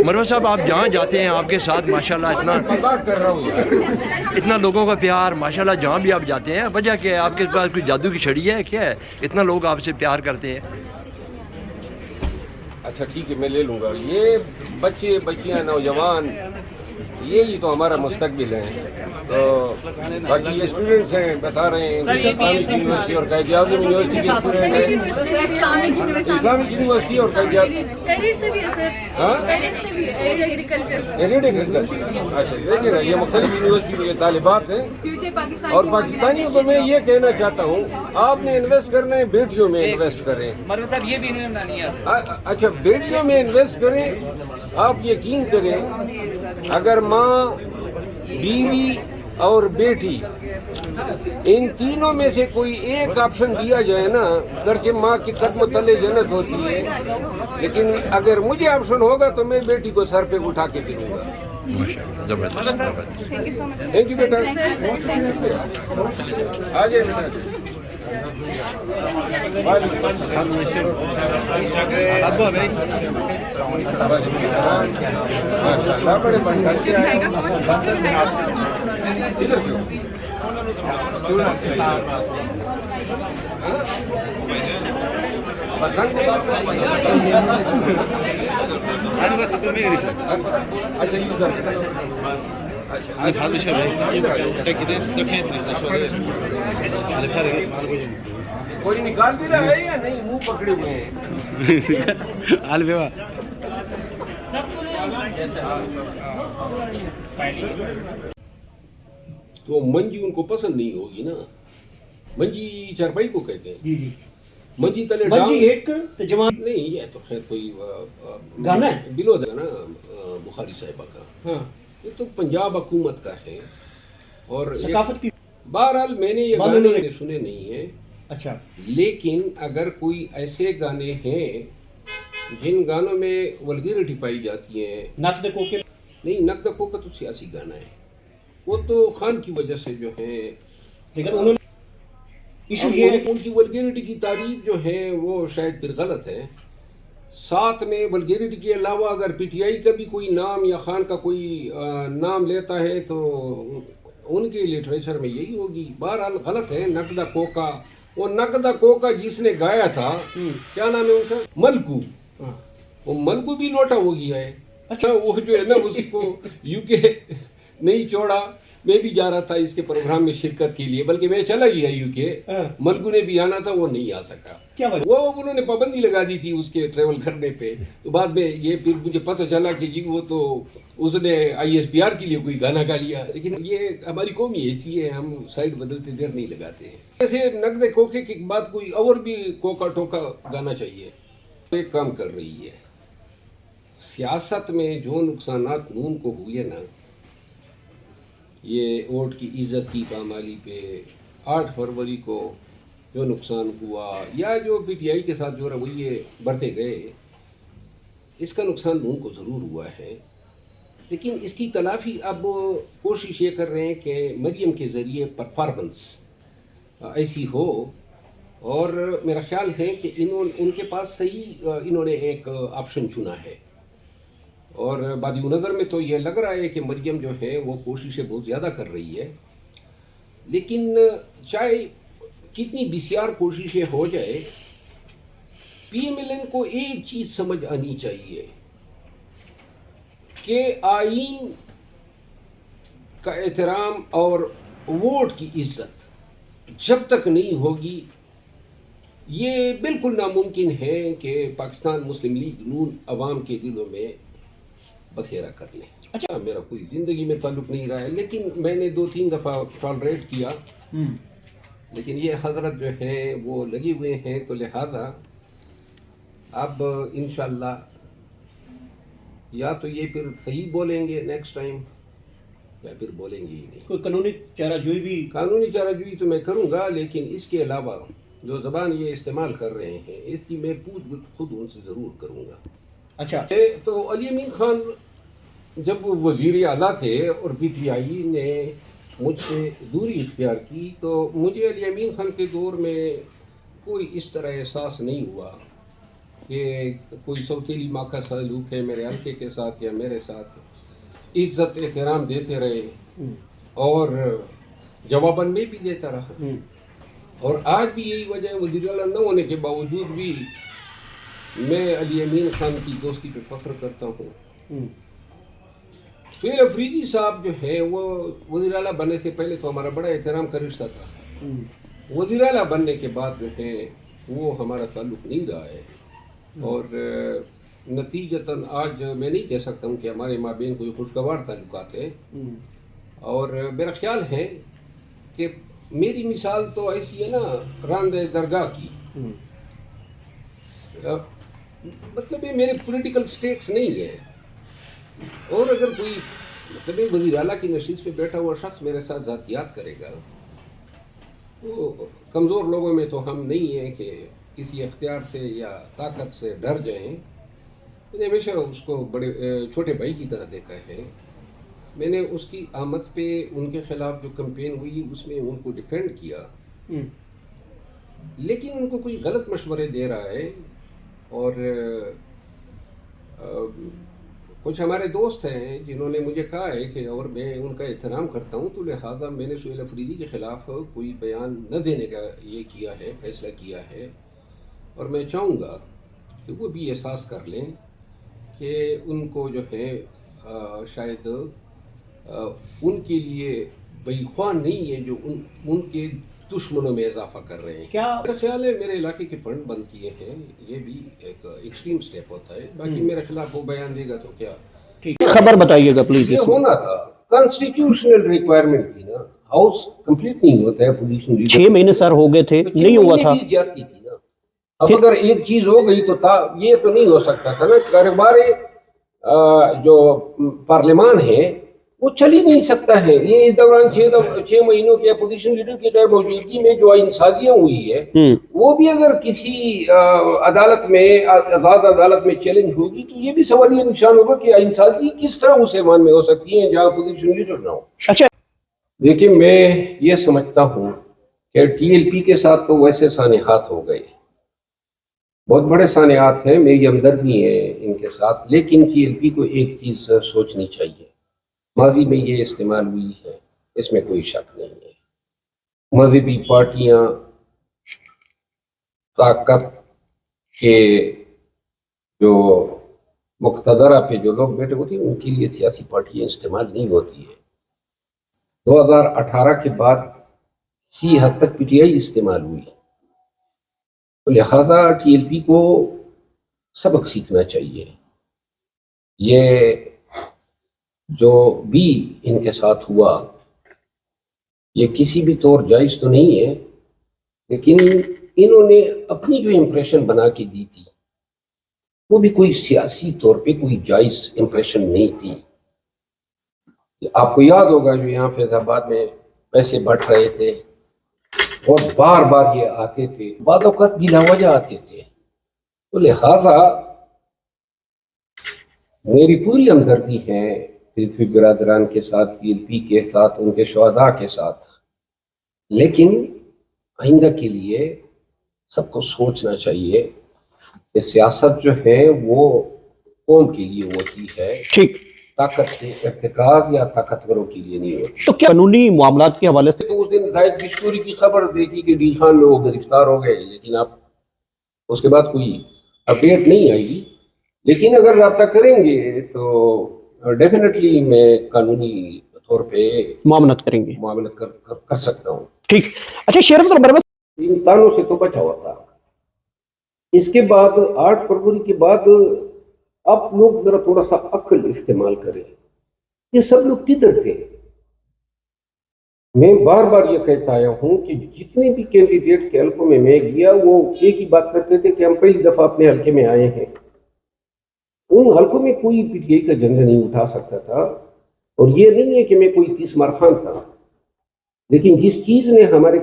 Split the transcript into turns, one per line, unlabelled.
مروہ صاحب آپ جہاں جاتے ہیں آپ کے ساتھ ماشاءاللہ اتنا لوگوں کا پیار ماشاءاللہ جہاں بھی آپ جاتے ہیں، وجہ کیا ہے؟ آپ کے پاس کوئی جادو کی چھڑی ہے کیا ہے اتنا لوگ آپ سے پیار کرتے ہیں؟
اچھا ٹھیک ہے، میں لے لوں گا. یہ بچے بچیاں نوجوان یہی تو ہمارا مستقبل ہے. تو باقی یہ اسٹوڈنٹس ہیں بتا رہے ہیں اسلامک یونیورسٹی اور قائد اعظم یونیورسٹی کے اسٹوڈنٹ ہیں. اسلامک یونیورسٹی اور قائد ایگریکلچر. اچھا دیکھیں نا، یہ مختلف یونیورسٹی کے طالبات ہیں. اور پاکستانیوں کو میں یہ کہنا چاہتا ہوں، آپ نے انویسٹ کرنا ہے بیٹیوں میں انویسٹ کریں.
مروہ صاحب یہ بھی انہوں نے بنانی ہے.
اچھا بیٹیوں میں انویسٹ کریں. آپ یقین کریں اگر ماں، بیوی اور بیٹی ان تینوں میں سے کوئی ایک آپشن دیا جائے نا، گرچہ ماں کی قدم تلے جنت ہوتی ہے، لیکن اگر مجھے آپشن ہوگا تو میں بیٹی کو سر پہ اٹھا کے پھروں گا. تھینک یو بیٹا. آ جائے کوئی نکال بھی رہا ہے یا نہیں؟ منہ پکڑے ہوئے ہیں. تو منجی ان کو پسند نہیں ہوگی نا. منجی چارپائی کو کہتے ہیں. منجی تلے نہیں، یہ تو خیر کوئی گانا ہے بلود ہے نا بخاری صاحبہ کا. یہ تو پنجاب حکومت کا ہے اور ثقافت کی. بہرحال میں نے یہ گانے سنے نہیں ہیں. اچھا، لیکن اگر کوئی ایسے گانے ہیں جن گانوں میں ولگیرٹی پائی جاتی ہے، نقد کوکے نہیں، نقد کوکا تو سیاسی گانا ہے، وہ تو خان کی وجہ سے جو ہے. لیکن انہوں نے ایشو یہ ہے کہ ان کی ولگیرٹی کی تعریف جو ہے وہ شاید پھر غلط ہے. ساتھ میں ولگیرٹی کے علاوہ اگر پی ٹی آئی کا بھی کوئی نام یا خان کا کوئی نام لیتا ہے تو ان کے لٹریچر میں یہی ہوگی. بہرحال غلط ہے. نقدہ کوکا، وہ نقدہ کوکا جس نے گایا تھا، کیا نام ہے ان کا؟ ملکو. وہ ملکو بھی لوٹا ہو گیا ہے. اچھا، وہ جو ہے نا اس کو یو کے نہیں چھوڑا. میں بھی جا رہا تھا اس کے پروگرام میں شرکت کے لیے، بلکہ میں چلا گیا یو کے. ملکو نے بھی آنا تھا، وہ نہیں آ سکا. وہ انہوں نے پابندی لگا دی تھی اس کے ٹریول کرنے پہ. تو بعد میں یہ پھر مجھے پتہ چلا کہ جی وہ تو اس نے آئی ایس پی آر کے لیے کوئی گانا گا لیا. لیکن یہ ہماری قوم ہی ایسی ہے، ہم سائڈ بدلتے دیر نہیں لگاتے ہیں. ایسے نقد کوکے کی بات کوئی اور بھی کوکا ٹوکا گانا چاہیے. ایک کام کر رہی ہے سیاست میں، جو نقصانات نون کو ہوئے نا، یہ ووٹ کی عزت کی پامالی پہ 8 فروری کو جو نقصان ہوا، یا جو پی ٹی آئی کے ساتھ جو رویے برتے گئے، اس کا نقصان نون کو ضرور ہوا ہے. لیکن اس کی تلافی اب کوشش یہ کر رہے ہیں کہ مریم کے ذریعے پرفارمنس ایسی ہو. اور میرا خیال ہے کہ ان کے پاس صحیح انہوں نے ایک آپشن چنا ہے. اور بادی نظر میں تو یہ لگ رہا ہے کہ مریم جو ہے وہ کوششیں بہت زیادہ کر رہی ہے. لیکن چاہے کتنی بسیار کوششیں ہو جائے، پی ایم ایل این کو ایک چیز سمجھ آنی چاہیے کہ آئین کا احترام اور ووٹ کی عزت جب تک نہیں ہوگی، یہ بالکل ناممکن ہے کہ پاکستان مسلم لیگ نون عوام کے دلوں میں بسیرا کر لیں. اچھا، میرا کوئی زندگی میں تعلق نہیں رہا ہے، لیکن میں نے 2-3 دفعہ ٹالریٹ کیا. لیکن یہ حضرت جو ہیں وہ لگے ہوئے ہیں، تو لہذا اب انشاءاللہ یا تو یہ پھر صحیح بولیں گے نیکسٹ ٹائم، یا پھر بولیں گے ہی نہیں.
کوئی قانونی چارہ
جوئی تو میں کروں گا، لیکن اس کے علاوہ جو زبان یہ استعمال کر رہے ہیں اس کی میں پوچھ گچھ خود ان سے ضرور کروں گا.
اچھا،
تو علی امین خان جب وہ وزیر اعلیٰ تھے اور پی ٹی آئی نے مجھ سے دوری اختیار کی تو مجھے علی امین خان کے دور میں کوئی اس طرح احساس نہیں ہوا کہ کوئی سوتیلی ماں کا سلوک ہے میرے حلقے کے ساتھ یا میرے ساتھ. عزت احترام دیتے رہے اور جواباً میں بھی دیتا رہا. اور آج بھی یہی وجہ ہے, وزیر اعلیٰ نہ ہونے کے باوجود بھی میں علی امین خان کی دوستی پہ فخر کرتا ہوں. سہیل افریدی صاحب جو ہے وہ وزیر اعلیٰ بننے سے پہلے تو ہمارا بڑا احترام کا رشتہ تھا. وزیر اعلیٰ بننے کے بعد جو ہے وہ ہمارا تعلق نہیں رہا ہے. اور نتیجتاً آج میں نہیں کہہ سکتا ہوں کہ ہمارے مابین کوئی خوشگوار تعلقات ہیں. اور میرا خیال ہے کہ میری مثال تو ایسی ہے نا راند درگاہ کی. مطلب یہ میرے پولیٹیکل سٹیکس نہیں ہے. اور اگر کوئی مطلب وزیر اعلیٰ کی نشست پہ بیٹھا ہوا شخص میرے ساتھ ذاتیات کرے گا تو کمزور لوگوں میں تو ہم نہیں ہیں کہ کسی اختیار سے یا طاقت سے ڈر جائیں. میں نے ہمیشہ اس کو بڑے چھوٹے بھائی کی طرح دیکھا ہے. میں نے اس کی آمد پہ ان کے خلاف جو کمپین ہوئی اس میں ان کو ڈیفینڈ کیا, لیکن ان کو کوئی غلط مشورے دے رہا ہے. اور کچھ ہمارے دوست ہیں جنہوں نے مجھے کہا ہے کہ اور میں ان کا احترام کرتا ہوں تو لہٰذا میں نے سہیل افریدی کے خلاف کوئی بیان نہ دینے کا یہ کیا ہے, فیصلہ کیا ہے. اور میں چاہوں گا کہ وہ بھی احساس کر لیں کہ ان کو جو ہے شاید ان کے لیے بھائی خواہ نہیں ہے جو ان کے دشمنوں میں اضافہ کر رہے ہیں. کیا میرا خیال ہے میرے علاقے کے فنڈ بند کیے ہیں, یہ بھی ایک ایکسٹریم سٹیپ ہوتا ہے. باقی میرے خلاف وہ بیان دے گا تو کیا
خبر بتائیے گا پلیز.
یہ ہونا تھا, کانسٹیٹیوشنل ریکوائرمنٹ تھی نا. ہاؤس کمپلیٹ نہیں ہوتا ہے پوزیشن.
6 مہینے سر ہو گئے تھے, نہیں ہوا تھا.
جاتی تھی نا. اب اگر ایک چیز ہو گئی تو یہ تو نہیں ہو سکتا تھا نا. کاروبار جو پارلیمان ہے وہ چل ہی نہیں سکتا ہے. یہ اس دوران 6 مہینوں کے اپوزیشن لیڈر کی غیر موجودگی میں جو آئین سازیاں ہوئی ہے وہ بھی اگر کسی عدالت میں آزاد عدالت میں چیلنج ہوگی تو یہ بھی سوال یہ نشان ہوگا کہ آئین سازی کس طرح اس ایوان میں ہو سکتی ہیں جہاں اپوزیشن لیڈر نہ ہو.
اچھا
لیکن میں یہ سمجھتا ہوں کہ ٹی ایل پی کے ساتھ تو ویسے سانحات ہو گئے, بہت بڑے سانحات ہیں, میری ہمدردی ہے ان کے ساتھ. لیکن ٹی ایل پی کو ایک چیز سوچنی چاہیے, ماضی میں یہ استعمال ہوئی ہے, اس میں کوئی شک نہیں ہے. مذہبی پارٹیاں طاقت کے جو مقتدرہ پہ جو لوگ بیٹھے ہوتے ہیں ان کے لیے سیاسی پارٹیاں استعمال نہیں ہوتی ہے. 2018 کے بعد اسی حد تک پی ٹی آئی استعمال ہوئی, تو لہٰذا ٹی ایل پی کو سبق سیکھنا چاہیے. یہ جو بھی ان کے ساتھ ہوا یہ کسی بھی طور جائز تو نہیں ہے, لیکن انہوں نے اپنی جو امپریشن بنا کے دی تھی وہ بھی کوئی سیاسی طور پہ کوئی جائز امپریشن نہیں تھی. آپ کو یاد ہوگا جو یہاں فیض آباد میں پیسے بٹ رہے تھے اور بار بار یہ آتے تھے, بعض اوقات بلا وجہ آتے تھے. تو لہٰذا میری پوری ہمدردی ہے حلفی برادران کے ساتھ, ٹی ایل پی کے ساتھ, ان کے شہداء کے ساتھ. لیکن آئندہ کے لیے سب کو سوچنا چاہیے کہ سیاست جو ہے وہ قوم کے لیے ہوتی ہے,
ٹھیک,
طاقت کے ارتکاز یا طاقتوروں کے لیے نہیں ہوتی.
تو کیا قانونی معاملات کے حوالے سے
اس دن زاہد بشنوری کی خبر دیکھی کہ ڈی خان لوگ گرفتار ہو گئے, لیکن اب اس کے بعد کوئی اپڈیٹ نہیں آئی. لیکن اگر رابطہ کریں گے تو ڈیفینیٹلی میں قانونی طور پہ
معاملت کریں گے,
معاملت کر سکتا ہوں.
ٹھیک. اچھا شیرف صاحب بروس
امتحانوں سے تو بچا ہوا تھا. اس کے بعد 8 فروری کے بعد آپ لوگ ذرا تھوڑا سا عقل استعمال کریں. یہ سب لوگ کدھر تھے؟ میں بار بار یہ کہتا آیا ہوں کہ جتنے بھی کینڈیڈیٹ کے حلقوں میں گیا وہ ایک ہی بات کرتے تھے کہ ہم پہلی دفعہ اپنے حلقے میں آئے ہیں. ان حلقوں میں کوئی پی ٹی آئی کا جھنڈا نہیں اٹھا سکتا تھا. اور یہ نہیں ہے کہ میں کوئی 30 مار خان تھا, لیکن جس چیز نے ہمارے